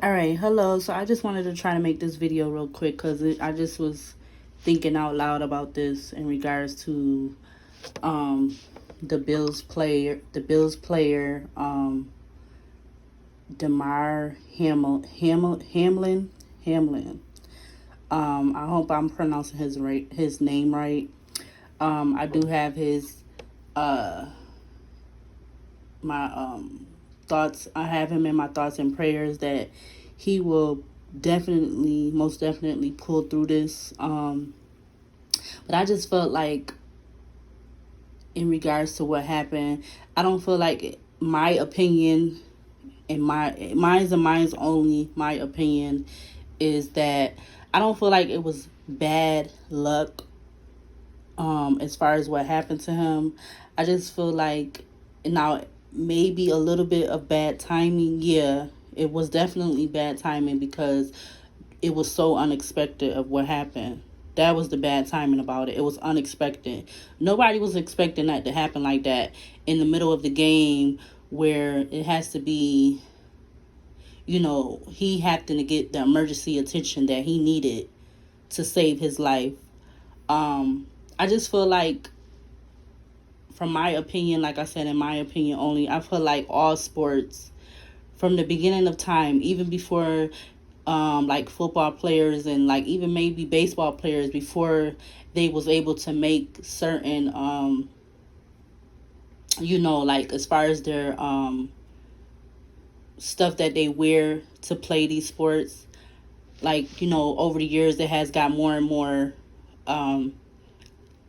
All right, hello. So I just wanted to try to make this video real quick because I just was thinking out loud about this in regards to um the Bills player Hamlin. I hope I'm pronouncing his name right. I do have his uh my thoughts. I have him in my thoughts and prayers that he will most definitely pull through this. But I just felt like, in regards to what happened, I don't feel like my opinion, and mine's only my opinion, is that I don't feel like it was bad luck. As far as what happened to him, I just feel like, now, maybe a little bit of bad timing. Yeah, it was definitely bad timing because it was so unexpected of what happened. That was the bad timing about it. It was unexpected. Nobody was expecting that to happen like that in the middle of the game, where it has to be, he had to get the emergency attention that he needed to save his life. I just feel like, from my opinion, like I said, in my opinion only, I feel like all sports, from the beginning of time, even before like football players and like even maybe baseball players, before they was able to make certain like, as far as their stuff that they wear to play these sports, like, over the years it has got more and more, um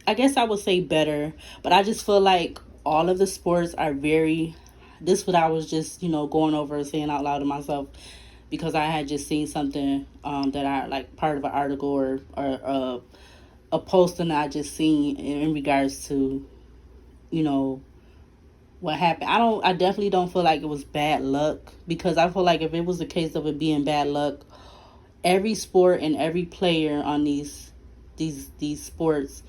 I guess I would say, better. But I just feel like all of the sports are very, this what I was just, going over and saying out loud to myself, because I had just seen something, that I like, part of an article, or a posting that I just seen in regards to, you know what happened. I definitely don't feel like it was bad luck, because I feel like if it was a case of it being bad luck, every sport and every player on these sports,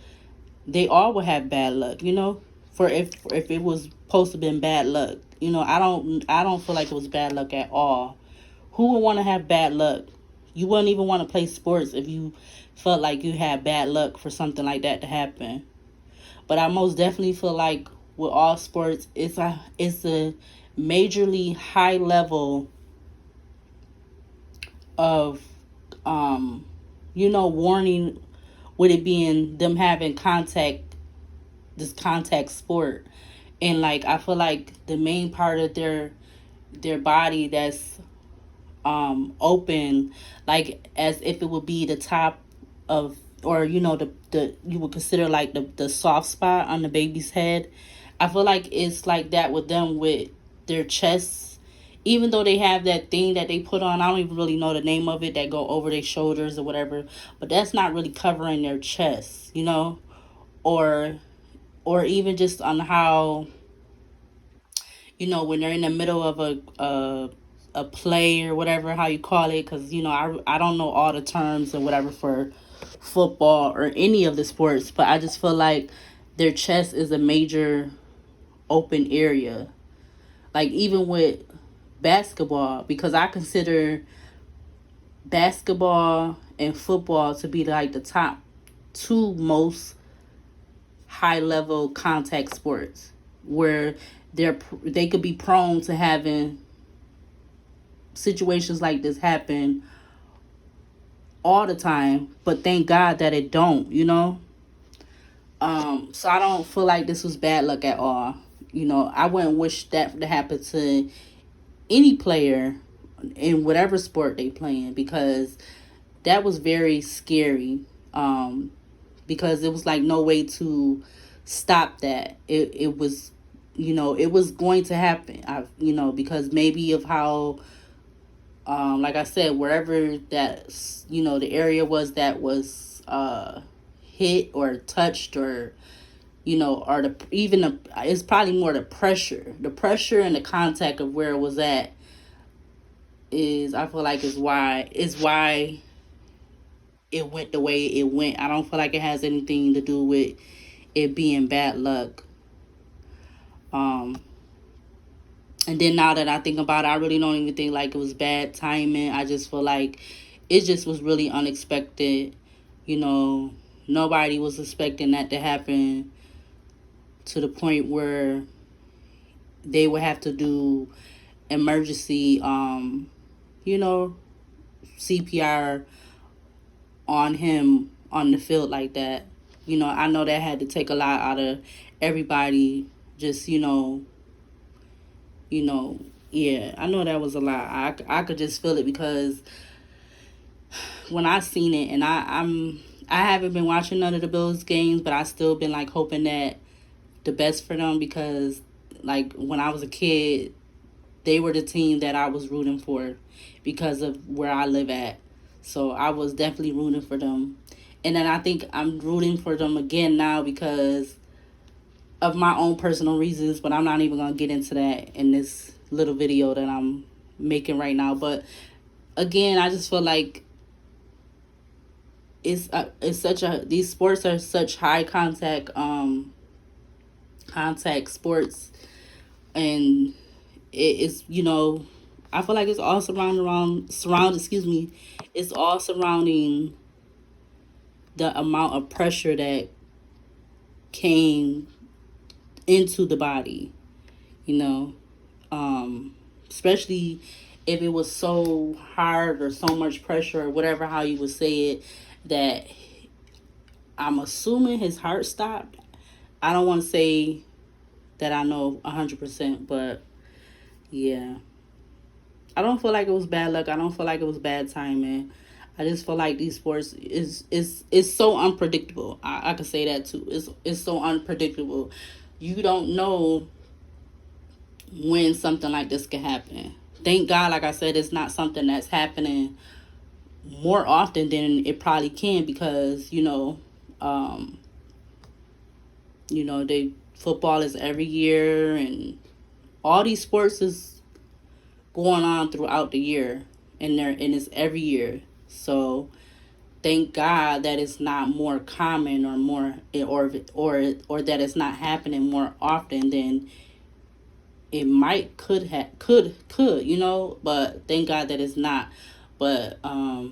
they all would have bad luck, for if it was supposed to been bad luck. I don't feel like it was bad luck at all. Who would want to have bad luck? You wouldn't even want to play sports if you felt like you had bad luck for something like that to happen. But I most definitely feel like, with all sports, it's a majorly high level of, warning, with it being them having this contact sport. And like, I feel like the main part of their body that's open, like as if it would be the top of, or the you would consider like the soft spot on the baby's head. I feel like it's like that with them, with their chests. Even though they have that thing that they put on, I don't even really know the name of it, that go over their shoulders or whatever, but that's not really covering their chest, or even just on how, when they're in the middle of a play or whatever, how you call it, because I don't know all the terms or whatever for football or any of the sports, but I just feel like their chest is a major open area. Like, even with basketball, because I consider basketball and football to be like the top two most high level contact sports, where they could be prone to having situations like this happen all the time, but thank God that it don't. So I don't feel like this was bad luck at all. I wouldn't wish that to happen to any player in whatever sport they playing, because that was very scary. Because it was like no way to stop that. It was, it was going to happen. Because maybe of how, like I said, wherever that, the area was that was hit or touched, or or it's probably more the pressure and the contact of where it was at, is, I feel like, is why it went the way it went. I don't feel like it has anything to do with it being bad luck. Um, And then now that I think about it, I really don't even think like it was bad timing. I just feel like it just was really unexpected. You know, nobody was expecting that to happen to the point where they would have to do emergency, you know, CPR on him on the field like that. You know, I know that had to take a lot out of everybody. Just, you know, yeah, I know that was a lot. I could just feel it because when I seen it, and I haven't been watching none of the Bills games, but I still been like hoping that the best for them, because like when I was a kid, they were the team that I was rooting for because of where I live at. So I was definitely rooting for them. And then I think I'm rooting for them again now because of my own personal reasons, but I'm not even going to get into that in this little video that I'm making right now. But again, I just feel like it's such a, these sports are such high contact sports, and it is, I feel like it's all it's all surrounding the amount of pressure that came into the body, you know, especially if it was so hard or so much pressure or whatever, how you would say it, that I'm assuming his heart stopped. I don't want to say that I know 100%, but yeah. I don't feel like it was bad luck. I don't feel like it was bad timing. I just feel like these sports is so unpredictable. I could say that too. It's so unpredictable. You don't know when something like this can happen. Thank God, like I said, it's not something that's happening more often than it probably can, because they football is every year, and all these sports is going on throughout the year, and it's every year. So thank God that it's not more common or more, or that it's not happening more often than it might could, but thank God that it's not. But I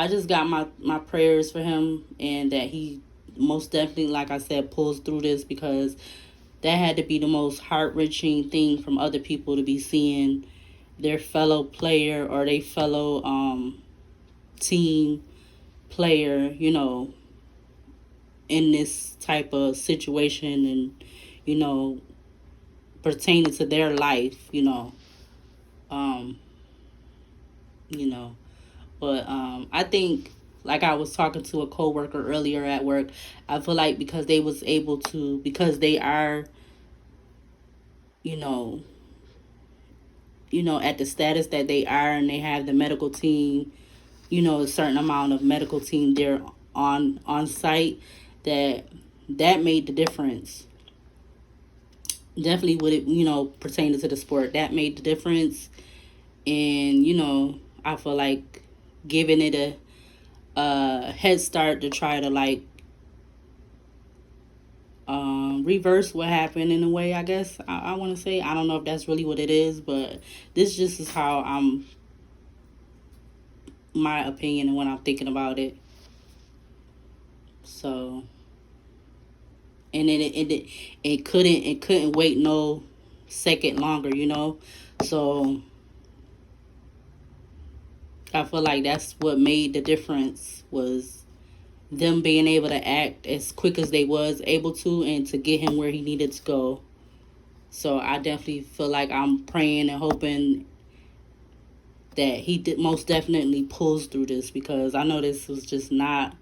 just got my prayers for him, and that he most definitely, like I said, pulls through this, because that had to be the most heart-wrenching thing from other people, to be seeing their fellow player or their fellow team player, in this type of situation, and pertaining to their life, um, you know. But I think, like I was talking to a coworker earlier at work, I feel like because they was able to, because they are, you know, at the status that they are, and they have the medical team, a certain amount of medical team there on site, that made the difference. Definitely with it, pertaining to the sport, that made the difference. And I feel like giving it a head start to try to like reverse what happened, in a way, I guess I want to say. I don't know if that's really what it is, but this just is how my opinion and when I'm thinking about it. So, and then it couldn't wait no second longer, So I feel like that's what made the difference, was them being able to act as quick as they was able to, and to get him where he needed to go. So I definitely feel like I'm praying and hoping that he most definitely pulls through this, because I know this was just not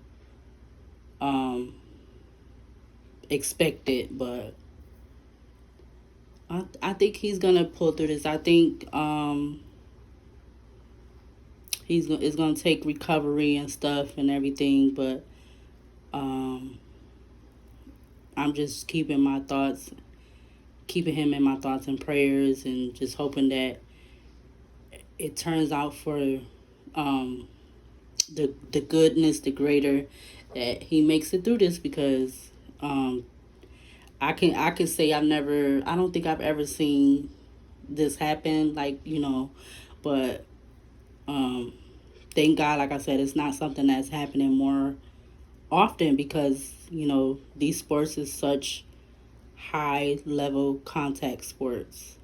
expected, but I think he's gonna pull through this. I think it's gonna take recovery and stuff and everything, but I'm just keeping him in my thoughts and prayers, and just hoping that it turns out for the goodness, the greater, that he makes it through this, because I can say I don't think I've ever seen this happen, like, but um thank God, like I said, it's not something that's happening more often, because these sports is such high level contact sports.